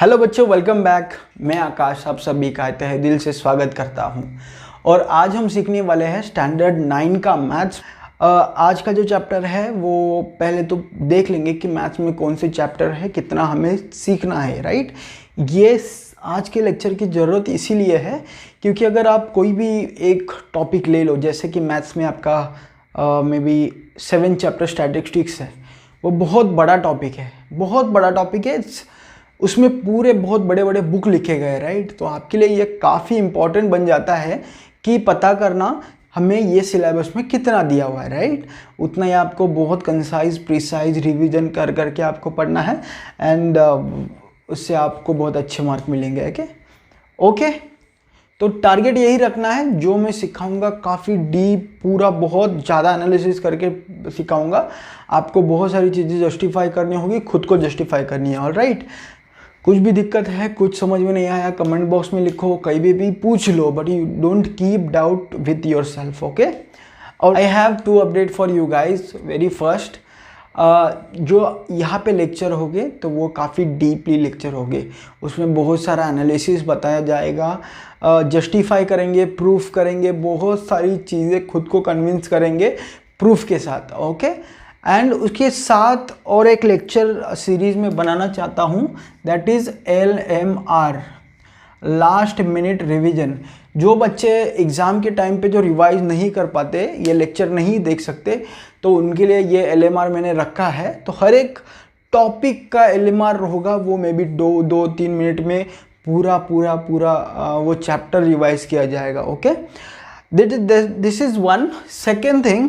Hello बच्चों, welcome back. मैं आकाश आप सभी का तहे दिल से स्वागत करता हूं। और आज हम सीखने वाले हैं स्टैंडर्ड 9 का मैथ्स। आज का जो चैप्टर है वो पहले तो देख लेंगे कि मैथ्स में कौन से चैप्टर है, कितना हमें सीखना है, राइट। ये आज के लेक्चर की ज़रूरत इसीलिए है क्योंकि अगर आप कोई भी एक टॉपिक ले लो, जैसे कि मैथ्स में आपका मे बी 7 चैप्टर स्टैटिस्टिक्स है, वो बहुत बड़ा टॉपिक है, बहुत बड़ा टॉपिक है। उसमें पूरे बहुत बड़े बड़े बुक लिखे गए, राइट। तो आपके लिए ये काफ़ी इम्पॉर्टेंट बन जाता है कि पता करना हमें ये सिलेबस में कितना दिया हुआ है, राइट। उतना ही आपको बहुत कंसाइज प्रिसाइज रिवीजन कर करके आपको पढ़ना है एंड उससे आपको बहुत अच्छे मार्क मिलेंगे। ओके। तो टारगेट यही रखना है, जो मैं सिखाऊंगा काफ़ी डीप, पूरा बहुत ज़्यादा एनालिसिस करके सिखाऊंगा। आपको बहुत सारी चीज़ें जस्टिफाई करनी होगी, खुद को जस्टिफाई करनी है, ऑलराइट। कुछ भी दिक्कत है, कुछ समझ में नहीं आया, कमेंट बॉक्स में लिखो, कहीं भी पूछ लो, but you don't keep doubt with yourself, okay. और I have 2 update for you guys. Very first, जो यहाँ पे लेक्चर होंगे तो वो काफ़ी डीपली लेक्चर होंगे। उसमें बहुत सारा एनालिसिस बताया जाएगा, जस्टिफाई करेंगे, प्रूफ करेंगे, बहुत सारी चीज़ें खुद को कन्विंस करेंगे प्रूफ के साथ, ओके। एंड उसके साथ और एक लेक्चर सीरीज में बनाना चाहता हूँ, that is LMR, last minute revision. जो बच्चे एग्ज़ाम के टाइम पे जो रिवाइज नहीं कर पाते, ये लेक्चर नहीं देख सकते, तो उनके लिए ये LMR मैंने रखा है। तो हर एक टॉपिक का LMR होगा, वो मे बी 2-3 मिनट में पूरा वो चैप्टर रिवाइज किया जाएगा, okay. This is one. Second thing,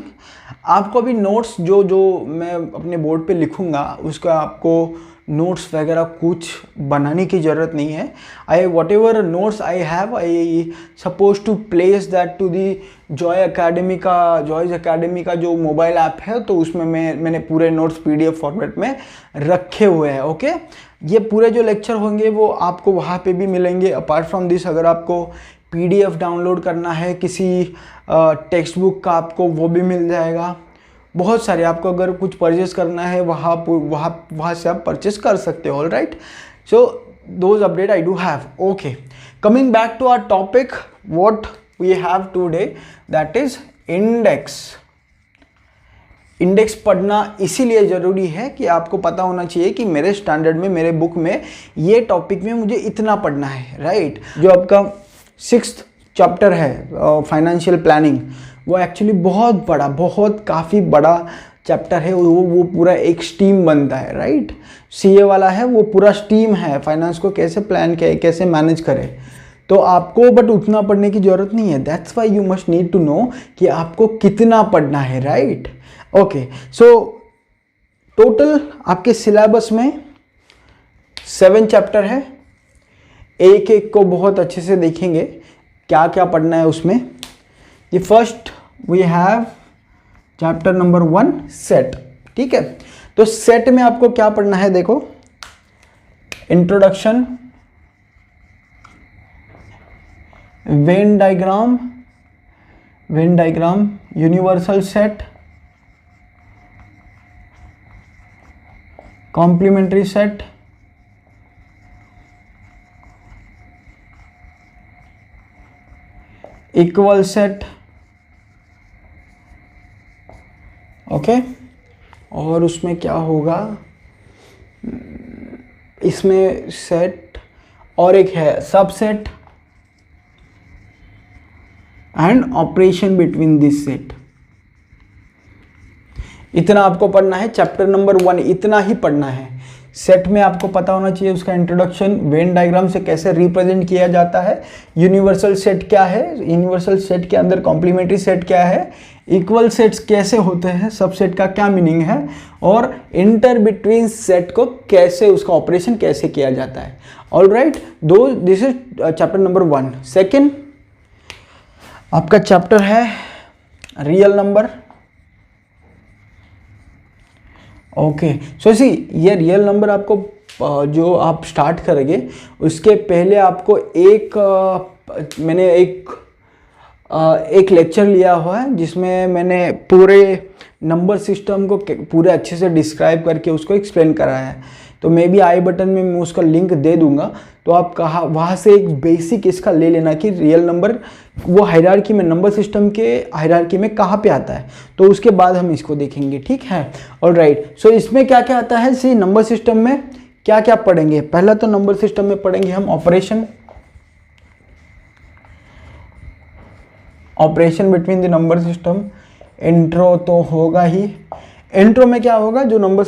आपको अभी नोट्स जो मैं अपने बोर्ड पे लिखूंगा, उसका आपको नोट्स वगैरह कुछ बनाने की ज़रूरत नहीं है। Whatever notes I have, I suppose to place that to the Joy's academy का जो मोबाइल ऐप है, तो उसमें मैंने पूरे नोट्स PDF फॉर्मेट में रखे हुए हैं, ओके। ये पूरे जो लेक्चर होंगे वो आपको वहाँ पे भी मिलेंगे। अपार्ट फ्रॉम दिस, अगर आपको PDF डाउनलोड करना है किसी टेक्स्ट बुक का, आपको वो भी मिल जाएगा। बहुत सारे, आपको अगर कुछ परचेस करना है वहाँ से आप परचेस कर सकते हो, alright. So those update I do have, okay. Coming back to our topic, what we have today, that is index. Index पढ़ना इसीलिए ज़रूरी है कि आपको पता होना चाहिए कि मेरे स्टैंडर्ड में, मेरे बुक में ये टॉपिक में मुझे इतना पढ़ना है, राइट। जो आपका 6th चैप्टर है फाइनेंशियल प्लानिंग, वो एक्चुअली काफ़ी बड़ा चैप्टर है। वो पूरा एक स्ट्रीम बनता है, राइट। CA वाला है, वो पूरा स्ट्रीम है, फाइनेंस को कैसे प्लान करे, कैसे मैनेज करे। तो आपको बट उतना पढ़ने की ज़रूरत नहीं है। That's why you must need to know कि आपको कितना पढ़ना है, राइट। ओके। सो टोटल आपके सिलेबस में 7 चैप्टर है। एक एक को बहुत अच्छे से देखेंगे क्या क्या पढ़ना है उसमें। ये first we have chapter number 1, set, ठीक है। तो सेट में आपको क्या पढ़ना है, देखो, introduction, Venn diagram, universal set, complementary set, equal set, okay. और उसमें क्या होगा, इसमें सेट और एक है subset and operation between this set. इतना आपको पढ़ना है। चैप्टर नंबर 1 इतना ही पढ़ना है। सेट में आपको पता होना चाहिए उसका इंट्रोडक्शन, वेन डायग्राम से कैसे रिप्रेजेंट किया जाता है, यूनिवर्सल सेट क्या है, यूनिवर्सल सेट के अंदर कॉम्प्लीमेंट्री सेट क्या है, इक्वल सेट्स कैसे होते हैं, सबसेट का क्या मीनिंग है, और इंटर बिटवीन सेट को कैसे, उसका ऑपरेशन कैसे किया जाता है, alright. This is chapter number 1। Second आपका चैप्टर है रियल नंबर, ओके। सो सी, ये रियल नंबर आपको जो आप स्टार्ट करेंगे उसके पहले आपको मैंने एक लेक्चर लिया हुआ है जिसमें मैंने पूरे नंबर सिस्टम को पूरे अच्छे से डिस्क्राइब करके उसको एक्सप्लेन कराया है। तो मे बी आई बटन में मैं उसका लिंक दे दूंगा, तो आप कहाँ वहाँ से एक बेसिक इसका ले लेना कि रियल नंबर वो हायरार्की में, नंबर सिस्टम के हायरार्की में कहाँ पे आता है, तो उसके बाद हम इसको देखेंगे, ठीक है। ऑलराइट, सो इसमें क्या क्या आता है, सी नंबर सिस्टम में क्या क्या पढ़ेंगे। पहला तो नंबर सिस्टम में पढ़ेंगे हम operation between the number system. Intro तो होगा ही। इंट्रो में क्या होगा, जो नंबर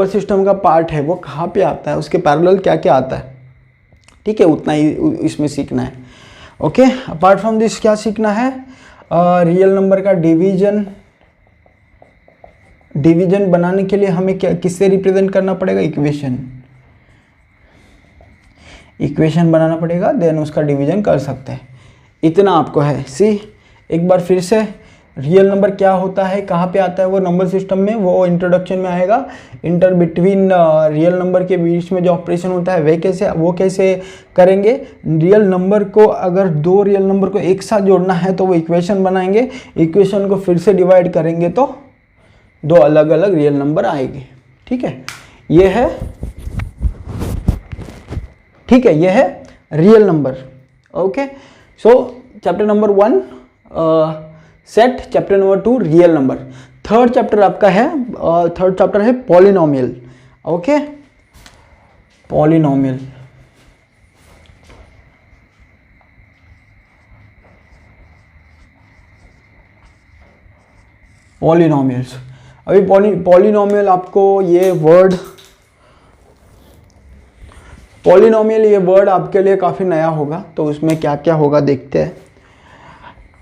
सिस्टम का पार्ट है वो कहाँ पे आता है, उसके पैरेलल क्या क्या आता है, ठीक है, उतना ही इसमें सीखना है। ओके, अपार्ट फ्रॉम दिस क्या सीखना है, रियल नंबर का डिवीजन बनाने के लिए हमें क्या किससे रिप्रेजेंट करना पड़ेगा, इक्वेशन बनाना पड़ेगा, देन उसका डिवीजन कर सकते हैं। इतना आपको है। सी एक बार फिर से, रियल नंबर क्या होता है, कहाँ पे आता है वो नंबर सिस्टम में, वो इंट्रोडक्शन में आएगा। इंटर बिटवीन रियल नंबर के बीच में जो ऑपरेशन होता है वो कैसे करेंगे। रियल नंबर को, अगर दो रियल नंबर को एक साथ जोड़ना है तो वो इक्वेशन बनाएंगे, इक्वेशन को फिर से डिवाइड करेंगे तो दो अलग अलग रियल नंबर आएंगे, ठीक है। ये है रियल नंबर। ओके, सो chapter number 1 set, chapter number 2 real number. Third chapter आपका है, पॉलिनोमियल। Okay, polynomials. अभी पॉलिनोमियल आपको ये वर्ड आपके लिए काफ़ी नया होगा, तो उसमें क्या क्या होगा देखते हैं।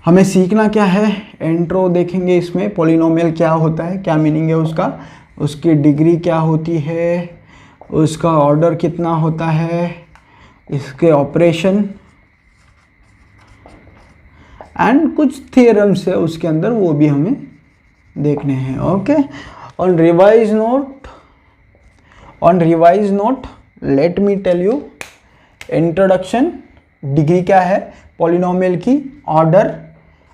हमें सीखना क्या है, इंट्रो देखेंगे, इसमें पॉलिनोमियल क्या होता है, क्या मीनिंग है उसका, उसकी डिग्री क्या होती है, उसका ऑर्डर कितना होता है, इसके ऑपरेशन एंड कुछ थियरम्स है उसके अंदर, वो भी हमें देखने हैं। Okay, on revise note let me tell you, introduction, degree क्या है पॉलिनोमियल की, ऑर्डर,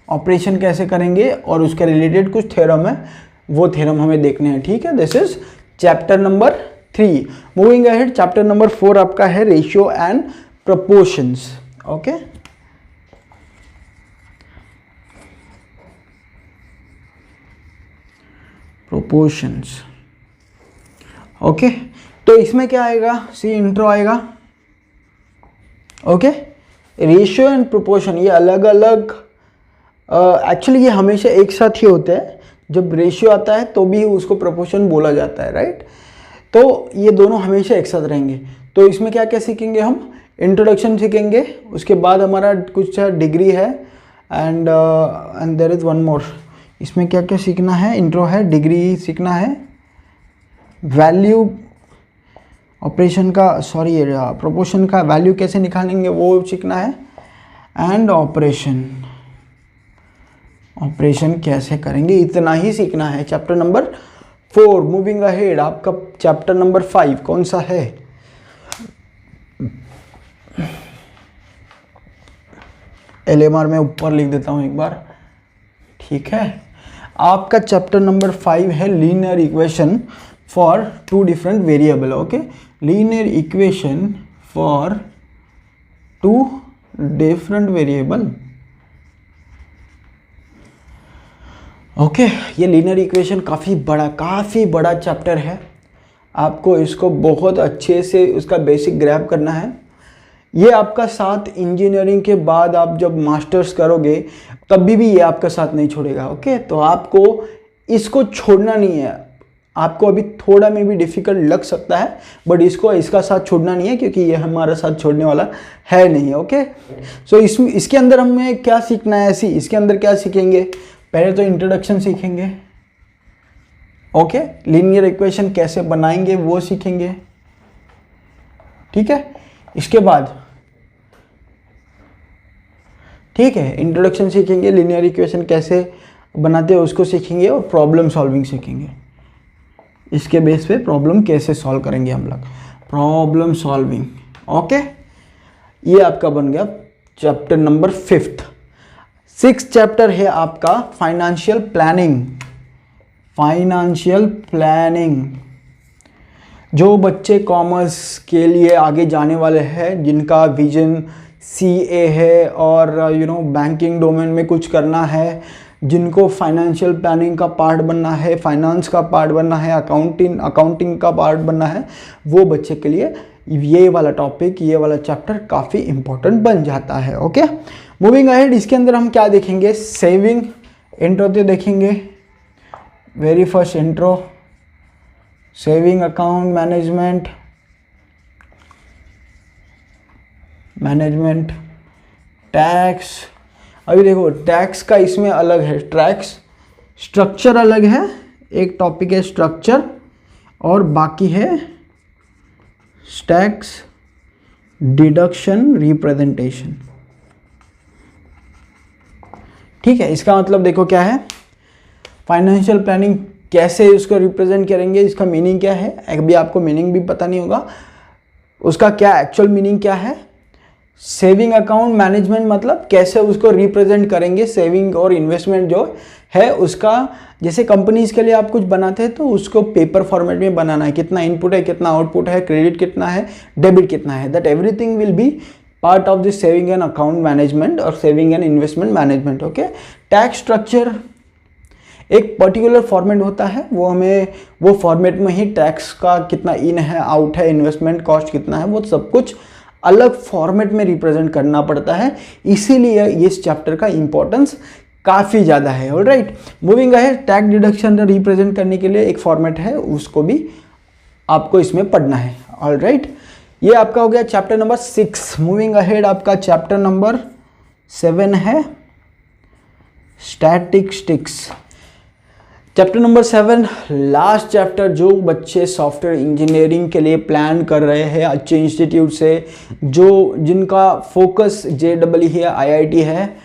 ऑपरेशन कैसे करेंगे, और उसके रिलेटेड कुछ थ्योरम है, वो थ्योरम हमें देखने हैं, ठीक है। This is chapter number 3। Moving ahead, chapter number 4 आपका है ratio and proportions. Okay, proportions. Okay, तो इसमें क्या आएगा, सी इंट्रो आएगा। ओके, रेशियो एंड प्रोपोर्शन ये अलग अलग, एक्चुअली ये हमेशा एक साथ ही होते हैं। जब रेशियो आता है तो भी उसको प्रोपोर्शन बोला जाता है, राइट। तो ये दोनों हमेशा एक साथ रहेंगे। तो इसमें क्या क्या सीखेंगे हम, इंट्रोडक्शन सीखेंगे, उसके बाद हमारा कुछ डिग्री है, and there is one more. इसमें क्या क्या सीखना है, इंट्रो है, डिग्री सीखना है, वैल्यू ऑपरेशन का, प्रोपोर्शन का वैल्यू कैसे निकालेंगे वो सीखना है, एंड ऑपरेशन कैसे करेंगे, इतना ही सीखना है। Chapter number 4। मूविंग अहेड, आपका चैप्टर नंबर 5 कौन सा है, LMR में ऊपर लिख देता हूं एक बार, ठीक है। आपका चैप्टर नंबर 5 है linear equation for 2 different variable. Okay, linear equation for 2 different variable. Okay, ये लीनियर इक्वेशन काफ़ी बड़ा चैप्टर है। आपको इसको बहुत अच्छे से उसका बेसिक ग्रैब करना है। ये आपका साथ इंजीनियरिंग के बाद आप जब मास्टर्स करोगे तब भी ये आपका साथ नहीं छोड़ेगा। ओके, तो आपको इसको छोड़ना नहीं है। आपको अभी थोड़ा में भी डिफ़िकल्ट लग सकता है, बट इसका साथ छोड़ना नहीं है, क्योंकि ये हमारा साथ छोड़ने वाला है नहीं। ओके, सो इसके अंदर हमें क्या सीखना है, इसके अंदर क्या सीखेंगे, पहले तो इंट्रोडक्शन सीखेंगे। ओके, लीनियर इक्वेशन कैसे बनाएंगे वो सीखेंगे, ठीक है। इसके बाद ठीक है, इंट्रोडक्शन सीखेंगे, लीनियर इक्वेशन कैसे बनाते हैं उसको सीखेंगे, और प्रॉब्लम सॉल्विंग सीखेंगे। इसके बेस पे प्रॉब्लम कैसे सॉल्व करेंगे हम लोग, प्रॉब्लम सॉल्विंग। ओके, ये आपका बन गया चैप्टर नंबर 5। 6th चैप्टर है आपका फाइनेंशियल प्लानिंग। जो बच्चे कॉमर्स के लिए आगे जाने वाले हैं, जिनका विजन सीए है और बैंकिंग डोमेन में कुछ करना है, जिनको फाइनेंशियल प्लानिंग का पार्ट बनना है, फाइनेंस का पार्ट बनना है, अकाउंटिंग का पार्ट बनना है, वो बच्चे के लिए ये वाला टॉपिक, ये वाला चैप्टर काफ़ी इंपॉर्टेंट बन जाता है। ओके, मूविंग अहेड, इसके अंदर हम क्या देखेंगे? सेविंग इंट्रो तो देखेंगे, very first intro, saving account management, tax. अभी देखो टैक्स का इसमें अलग है, टैक्स स्ट्रक्चर अलग है, एक टॉपिक है स्ट्रक्चर और बाकी है टैक्स डिडक्शन रिप्रेजेंटेशन। ठीक है, इसका मतलब देखो क्या है, फाइनेंशियल प्लानिंग कैसे उसको रिप्रेजेंट करेंगे, इसका मीनिंग क्या है। अभी आपको मीनिंग भी पता नहीं होगा, उसका क्या एक्चुअल मीनिंग क्या है। सेविंग अकाउंट मैनेजमेंट मतलब कैसे उसको रिप्रेजेंट करेंगे, सेविंग और इन्वेस्टमेंट जो है उसका, जैसे कंपनीज के लिए आप कुछ बनाते हैं तो उसको पेपर फॉर्मेट में बनाना है, कितना इनपुट है, कितना आउटपुट है, क्रेडिट कितना है, डेबिट कितना है, that everything will be part of this saving and account management और saving and investment management. Okay, tax structure एक पर्टिकुलर फॉर्मेट होता है, वो फॉर्मेट में ही टैक्स का कितना इन है, आउट है, इन्वेस्टमेंट कॉस्ट कितना है, वो सब कुछ अलग फॉर्मेट में रिप्रेजेंट करना पड़ता है, इसीलिए इस चैप्टर का इंपॉर्टेंस काफ़ी ज़्यादा है। Alright, moving ahead, tax deduction represent करने के लिए एक फॉर्मेट है, उसको भी आपको इसमें पढ़ना है। ऑलराइट, ये आपका हो गया चैप्टर नंबर 6। मूविंग अहेड, आपका चैप्टर नंबर 7 है statistics. Chapter number 7 last chapter, जो बच्चे सॉफ्टवेयर इंजीनियरिंग के लिए प्लान कर रहे हैं अच्छे इंस्टीट्यूट से, जिनका फोकस JEE है, IIT है,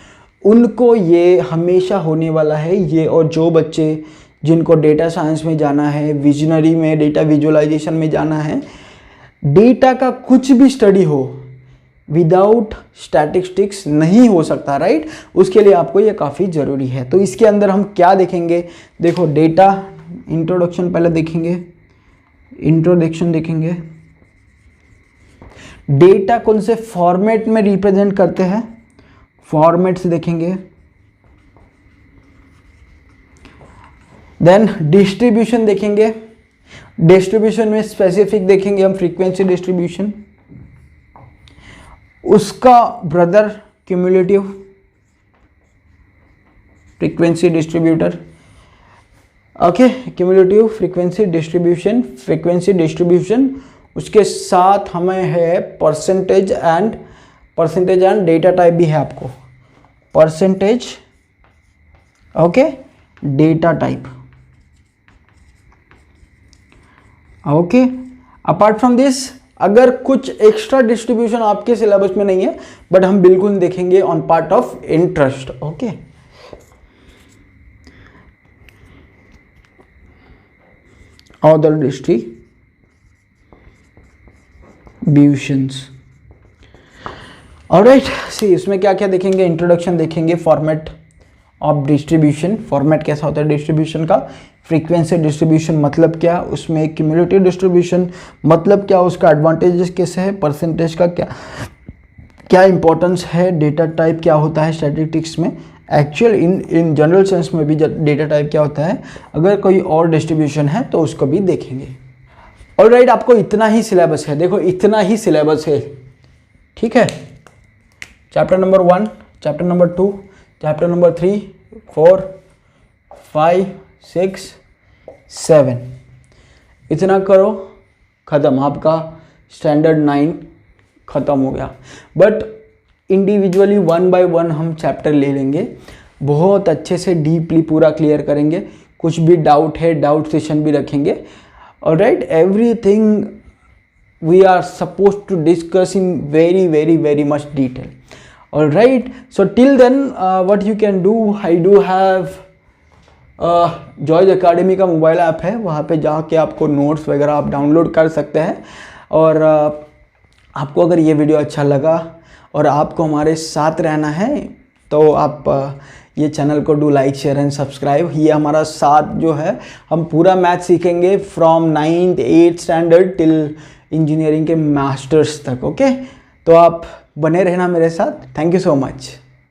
उनको ये हमेशा होने वाला है ये। और जो बच्चे जिनको डेटा साइंस में जाना है, विजनरी में, डेटा विजुअलाइजेशन में जाना है, डेटा का कुछ भी स्टडी हो विदाउट स्टैटिस्टिक्स नहीं हो सकता, राइट। उसके लिए आपको ये काफ़ी ज़रूरी है। तो इसके अंदर हम क्या देखेंगे, देखो डेटा इंट्रोडक्शन पहले देखेंगे, इंट्रोडक्शन देखेंगे, डेटा कौन से फॉर्मेट में रिप्रेजेंट करते हैं, फॉर्मेट्स देखेंगे, देन डिस्ट्रीब्यूशन देखेंगे, डिस्ट्रीब्यूशन में स्पेसिफिक देखेंगे हम फ्रीक्वेंसी डिस्ट्रीब्यूशन, उसका brother cumulative frequency distributor. Okay, cumulative frequency distribution, उसके साथ हमें है परसेंटेज एंड डेटा टाइप भी है आपको, percentage, okay, data type. Okay, apart from this अगर कुछ एक्स्ट्रा डिस्ट्रीब्यूशन आपके सिलेबस में नहीं है, बट हम बिल्कुल देखेंगे on part of interest. Okay, other distributions. Alright, see इसमें क्या क्या देखेंगे, इंट्रोडक्शन देखेंगे, फॉर्मेट ऑफ डिस्ट्रीब्यूशन, फॉर्मेट कैसा होता है डिस्ट्रीब्यूशन का, फ्रीक्वेंसी डिस्ट्रीब्यूशन मतलब क्या, उसमें क्यूमुलेटिव डिस्ट्रीब्यूशन मतलब क्या, उसका एडवांटेजेस कैसे है, परसेंटेज का क्या इंपॉर्टेंस है, डेटा टाइप क्या होता है स्टैटिस्टिक्स में, एक्चुअल इन जनरल सेंस में भी डेटा टाइप क्या होता है, अगर कोई और डिस्ट्रीब्यूशन है तो उसको भी देखेंगे। ऑलराइट, आपको इतना ही सिलेबस है, देखो इतना ही सिलेबस है, ठीक है। Chapter number 1, chapter number 2, chapter number 3, 4, 5, 6, 7, इतना करो, ख़त्म, आपका स्टैंडर्ड 9 ख़त्म हो गया। बट इंडिविजुअली 1 by 1 हम चैप्टर ले लेंगे, बहुत अच्छे से डीपली पूरा क्लियर करेंगे, कुछ भी डाउट है डाउट सेशन भी रखेंगे। Alright, everything we are suppose to discuss in very much detail. Alright, so till then what you can do, I do have joys academy का मोबाइल ऐप है, वहाँ पे जाके आपको नोट्स वगैरह आप डाउनलोड कर सकते हैं। और आपको अगर ये वीडियो अच्छा लगा और आपको हमारे साथ रहना है तो आप ये चैनल को do like share and subscribe. ये हमारा साथ जो है, हम पूरा मैथ सीखेंगे from 9th 8th standard till engineering के मास्टर्स तक। ओके, तो आप बने रहना मेरे साथ। Thank you so much.